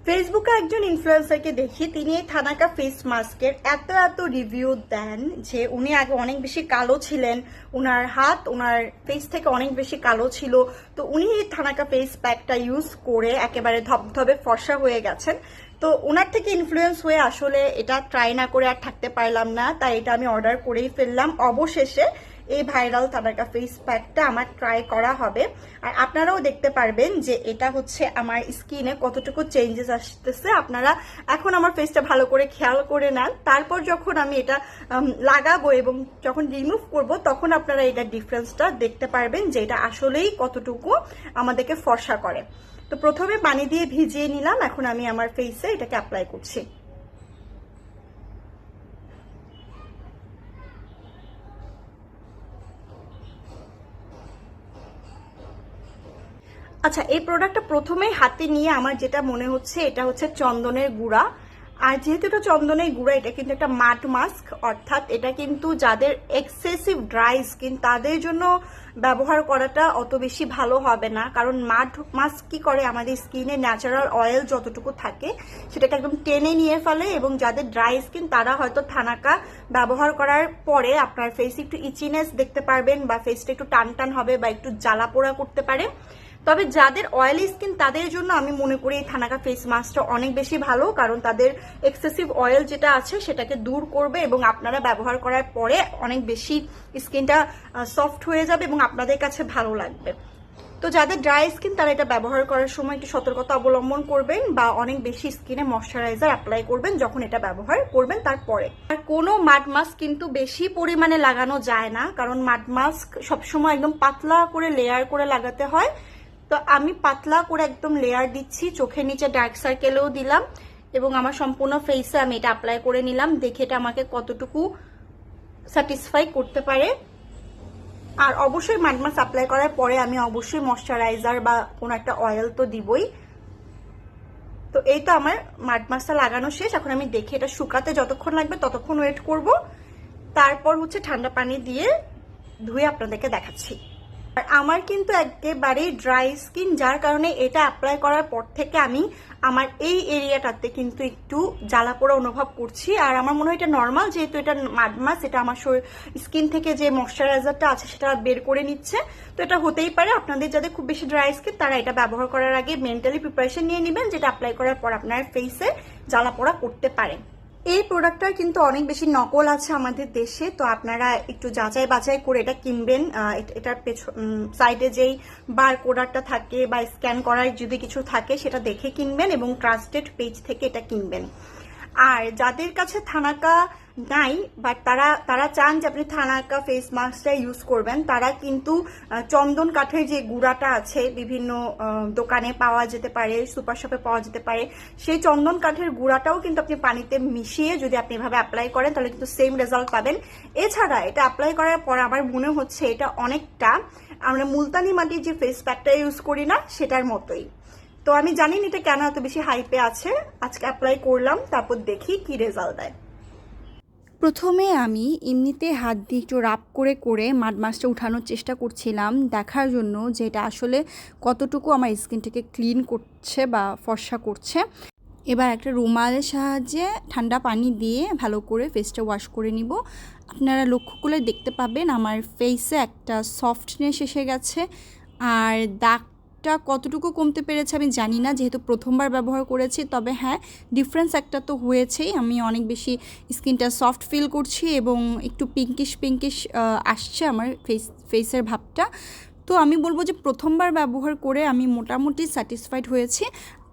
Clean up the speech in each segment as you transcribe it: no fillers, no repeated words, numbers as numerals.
ফেসবুকে একজন ইনফ্লুয়েন্সারকে দেখি, তিনি এই থানাকা ফেস মাস্কের এত এত রিভিউ দেন যে উনি আগে অনেক বেশি কালো ছিলেন, উনার হাত ওনার ফেস থেকে অনেক বেশি কালো ছিল। তো উনি এই থানাকা ফেস প্যাকটা ইউজ করে একেবারে ধবধবে ফর্সা হয়ে গেছেন। তো ওনার থেকে ইনফ্লুয়েন্স হয়ে আসলে এটা ট্রাই না করে আর থাকতে পারলাম না, তাই এটা আমি অর্ডার করেই ফেললাম। অবশেষে এই ভাইরাল থানাকা ফেস প্যাকটা আমার ট্রাই করা হবে, আর আপনারাও দেখতে পারবেন যে এটা হচ্ছে আমার স্কিনে কতটুকু চেঞ্জেস আসতেছে। আপনারা এখন আমার ফেসটা ভালো করে খেয়াল করে নেন, তারপর যখন আমি এটা লাগাবো এবং যখন রিমুভ করব তখন আপনারা এটা ডিফারেন্সটা দেখতে পারবেন যে এটা আসলেই কতটুকু আমাদেরকে ফর্সা করে। তো প্রথমে পানি দিয়ে ভিজিয়ে নিলাম, এখন আমি আমার ফেসে এটাকে অ্যাপ্লাই করছি। আচ্ছা, এই প্রোডাক্টটা প্রথমেই হাতে নিয়ে আমার যেটা মনে হচ্ছে এটা হচ্ছে চন্দনের গুঁড়া। আর যেহেতু এটা চন্দনের গুঁড়া, এটা কিন্তু একটা মাড মাস্ক, অর্থাৎ এটা কিন্তু যাদের এক্সেসিভ ড্রাই স্কিন তাদের জন্য ব্যবহার করাটা অত বেশি ভালো হবে না। কারণ মাড মাস্ক কি করে, আমাদের স্কিনে ন্যাচারাল অয়েল যতটুকু থাকে সেটাকে একদম টেনে নিয়ে ফেলে, এবং যাদের ড্রাই স্কিন তারা হয়তো থানাকা ব্যবহার করার পরে আপনার ফেসে একটু ইচিনেস দেখতে পারবেন, বা ফেসটা একটু টান টান হবে, বা একটু জ্বালা পোড়া করতে পারে। তবে যাদের অয়েলি স্কিন তাদের জন্য আমি মনে করি এই থানাকা ফেস মাস্কটা অনেক বেশি ভালো, কারণ তাদের এক্সেসিভ অয়েল যেটা আছে সেটাকে দূর করবে, এবং আপনারা ব্যবহার করার পরে অনেক বেশি স্কিনটা সফট হয়ে যাবে এবং আপনাদের কাছে ভালো লাগবে। তো যাদের ড্রাই স্কিন তারা এটা ব্যবহার করার সময় একটু সতর্কতা অবলম্বন করবেন, বা অনেক বেশি স্কিনে ময়শ্চারাইজার অ্যাপ্লাই করবেন যখন এটা ব্যবহার করবেন তারপরে। আর কোনো মাড মাস্ক কিন্তু বেশি পরিমাণে লাগানো যায় না, কারণ মাড মাস্ক সবসময় একদম পাতলা করে লেয়ার করে লাগাতে হয়। তো আমি পাতলা করে একদম লেয়ার দিচ্ছি, চোখের নিচে ডার্ক সার্কেলেও দিলাম, এবং আমার সম্পূর্ণ ফেসে আমি এটা অ্যাপ্লাই করে নিলাম। দেখে এটা আমাকে কতটুকু স্যাটিসফাই করতে পারে। আর অবশ্যই মাড মাস্ক অ্যাপ্লাই করার পরে আমি অবশ্যই ময়শ্চারাইজার বা কোনো একটা অয়েল তো দিবই। তো এই তো আমার মাড মাস্কটা লাগানো শেষ। এখন আমি দেখি এটা শুকাতে যতক্ষণ লাগবে ততক্ষণ ওয়েট করব, তারপর হচ্ছে ঠান্ডা পানি দিয়ে ধুয়ে আপনাদেরকে দেখাচ্ছি। আর আমার কিন্তু একেবারেই ড্রাই স্কিন, যার কারণে এটা অ্যাপ্লাই করার পর থেকে আমি আমার এই এরিয়াটাতে কিন্তু একটু জ্বালা পোড়া অনুভব করছি। আর আমার মনে হয় এটা নর্মাল, যেহেতু এটা মাড মাস্ক, এটা আমার স্কিন থেকে যে ময়শ্চারাইজারটা আছে সেটা বের করে নিচ্ছে। তো এটা হতেই পারে। আপনাদের যাদের খুব বেশি ড্রাই স্কিন তারা এটা ব্যবহার করার আগে মেন্টালি প্রিপারেশন নিয়ে নেবেন, যেটা অ্যাপ্লাই করার পর আপনার ফেসে জ্বালা পোড়া করতে পারে। এই প্রোডাক্টটার কিন্তু অনেক বেশি নকল আছে আমাদের দেশে, তো আপনারা একটু যাচাই বাছাই করে এটা কিনবেন। এটার সাইডে যেই বারকোডটা থাকে বা স্ক্যান করার যদি কিছু থাকে সেটা দেখে কিনবেন, এবং ট্রাস্টেড পেজ থেকে এটা কিনবেন। আর যাদের কাছে থানাকা নাই, বাট তারা চান যে আপনি থানাকা ফেস মাস্কটা ইউজ করবেন, তারা কিন্তু চন্দন কাঠের যে গুঁড়াটা আছে বিভিন্ন দোকানে পাওয়া যেতে পারে, সুপার শপে পাওয়া যেতে পারে, সেই চন্দন কাঠের গুঁড়াটাও কিন্তু আপনি পানিতে মিশিয়ে যদি আপনি এভাবে অ্যাপ্লাই করেন তাহলে কিন্তু সেম রেজাল্ট পাবেন। এছাড়া এটা অ্যাপ্লাই করার পর আমার মনে হচ্ছে এটা অনেকটা আমরা মুলতানি মাটির যে ফেস প্যাকটা ইউজ করি না সেটার মতোই। তো আমি জানি না এটা কেন এত বেশি হাইপে আছে, আজকে অ্যাপ্লাই করলাম, তারপর দেখি কি রেজাল্ট দেয়। প্রথমে আমি এমনিতে হাত দিয়ে একটু রাব করে করে মাড মাস্কটা উঠানোর চেষ্টা করছিলাম, দেখার জন্য যে এটা আসলে কতটুকু আমার স্কিনটাকে ক্লিন করছে বা ফর্সা করছে। এবার একটা রুমালের সাহায্যে ঠান্ডা পানি দিয়ে ভালো করে ফেসটা ওয়াশ করে নিব। আপনারা লক্ষ্য করলে দেখতে পাবেন আমার ফেসে একটা সফটনেস এসে গেছে। আর দাগটা কতটুকু কমতে পেরেছে আমি জানি না, যেহেতু প্রথমবার ব্যবহার করেছি। তবে হ্যাঁ, ডিফারেন্স একটা তো হয়েছেই। আমি অনেক বেশি স্কিনটা সফট ফিল করছি, এবং একটু পিঙ্কিশ আসছে আমার ফেসের ভাবটা। তো আমি বলবো যে প্রথমবার ব্যবহার করে আমি মোটামুটি স্যাটিসফাইড হয়েছি।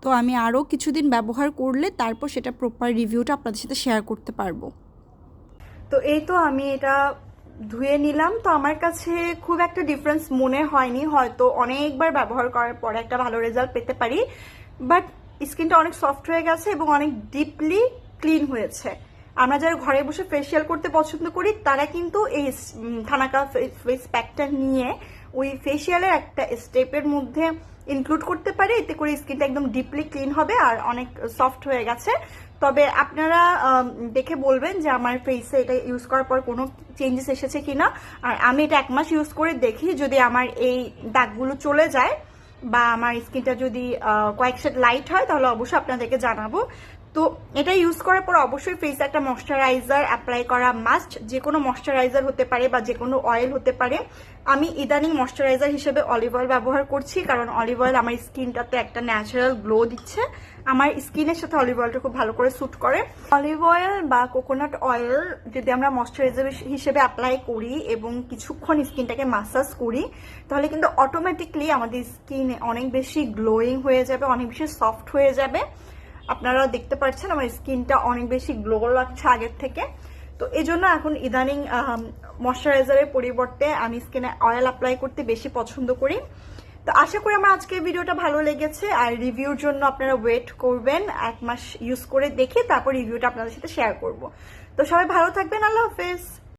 তো আমি আরও কিছুদিন ব্যবহার করলে তারপর সেটা প্রপার রিভিউটা আপনাদের সাথে শেয়ার করতে পারবো। তো এই তো আমি এটা ধুয়ে নিলাম। তো আমার কাছে খুব একটা ডিফারেন্স মনে হয়নি, হয়তো অনেকবার ব্যবহার করার পরে একটা ভালো রেজাল্ট পেতে পারি, বাট স্কিনটা অনেক সফট হয়ে গেছে এবং অনেক ডিপলি ক্লিন হয়েছে। আমরা যারা ঘরে বসে ফেসিয়াল করতে পছন্দ করি তারা কিন্তু এই থানাকা ফেস প্যাকটা নিয়ে ওই ফেসিয়ালের একটা স্টেপের মধ্যে ইনক্লুড করতে পারে, এতে করে স্কিনটা একদম ডিপলি ক্লিন হবে আর অনেক সফট হয়ে গেছে। তবে আপনারা দেখে বলবেন যে আমার ফেসে এটা ইউজ করার পর কোনো চেঞ্জেস এসেছে কিনা। আর আমি এটা 1 মাস ইউজ করে দেখি, যদি আমার এই দাগগুলো চলে যায় বা আমার স্কিনটা যদি কয়েক শেড লাইট হয় তাহলে অবশ্যই আপনাদেরকে জানাবো। তো এটা ইউজ করার পর অবশ্যই ফেসে একটা ময়শ্চারাইজার অ্যাপ্লাই করা মাস্ট। যে কোনো ময়শ্চারাইজার হতে পারে বা যে কোনো অয়েল হতে পারে। আমি ইদানিং ময়শ্চারাইজার হিসেবে অলিভ অয়েল ব্যবহার করছি, কারণ অলিভ অয়েল আমার স্কিনটাতে একটা ন্যাচারাল গ্লো দিচ্ছে। আমার স্কিনের সাথে অলিভ অয়েলটা খুব ভালো করে স্যুট করে। অলিভ অয়েল বা কোকোনাট অয়েল যদি আমরা ময়শ্চারাইজার হিসেবে অ্যাপ্লাই করি এবং কিছুক্ষণ স্কিনটাকে মাসাজ করি, তাহলে কিন্তু অটোমেটিকলি আমাদের স্কিন অনেক বেশি গ্লোয়িং হয়ে যাবে, অনেক বেশি সফট হয়ে যাবে। আপনারা দেখতে পাচ্ছেন আমার স্কিনটা অনেক বেশি গ্লো লাগছে আগের থেকে। তো এই জন্য এখন ইদানিং ময়শ্চারাইজারের পরিবর্তে আমি স্কিনে অয়েল অ্যাপ্লাই করতে বেশি পছন্দ করি। তো আশা করি আমার আজকের ভিডিওটা ভালো লেগেছে, আর রিভিউর জন্য আপনারা ওয়েট করবেন 1 মাস ইউজ করে দেখে তারপর রিভিউটা আপনাদের সাথে শেয়ার করব। তো সবাই ভালো থাকবেন, আল্লাহ হাফেজ।